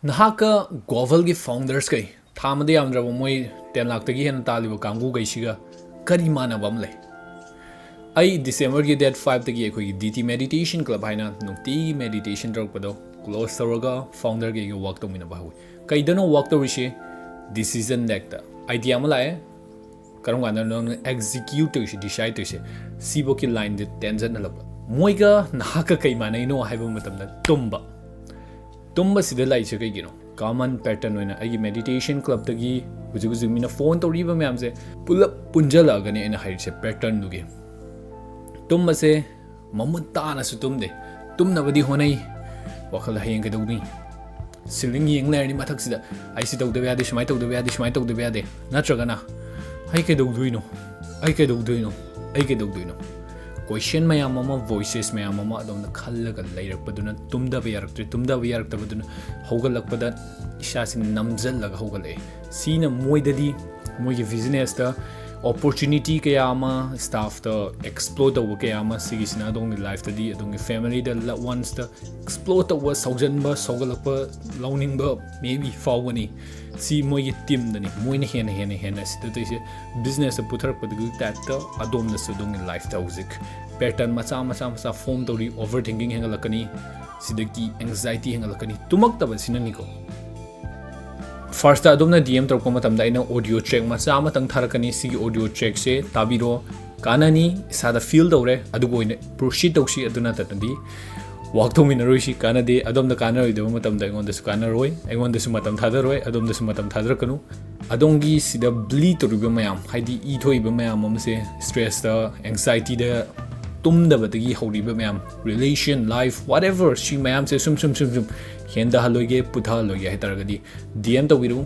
Ngga Govel gi founders kai thamade amdra moi 10 lakh tagi hen taliba kangu gai siga kari mana bamle ai December gi date 5 tagi khoi DT meditation club haina nukti meditation drug pado close toroga founder gi work to mina bahu kai dano work to rishi decision nekta idea mala e karam gana non execute to shi decide to shi sibo ki line de tension alaba moiga Ngga kai mana ino haiba matamda tumba sida lai che kai gino common pattern hoina ai meditation club tagi buju mina phone to riba myam se pull up punjala gani ena hai che pattern dugi tumba se mamutta na su tumde tumna badi honai wakhala hayeng ka dogni siling yeng ler ni mathak sida ai si dogde yade shmai togde yade shmai togde yade natraga na ai ke dogduino ai ke dogduino ai ke dogduino question mayam mama voices mayam mama adona khallaga leirakpaduna tumda yaraktabaduna hogalakpada ishasin namjallaga hogale sina moidadi moigi business ta opportunity kayama staff ta explore the kayama sigisina dong life ta di dong family the ones ta explore the was saujanba sogalakpa launingba maybe fawani si moigi team dani moina hena sita to business putharpadgu that ta adom na sudong life ta uzik pattern macha form tori overthinking hengalakani sidaki anxiety hengalakani tumak taba sinani ko first adom na DM tor ko matam da ina audio check macha matang tharakani sigi audio check se tabiro kanani sada feel dore adu goine proceed tawsi aduna tatandi walk to minaroi shi kanade adom da kanaroi de matam da ngon da su kanaroi ngon da su matam thadaroi adom da su matam thadrakanu adongi sida bleed to riba mayam haidi e thoi ba mayam amse stress da anxiety da tumda batagi horiba mayam relation life whatever shi mayam se sum henda haloge putha haloge hai taragadi DM to wiru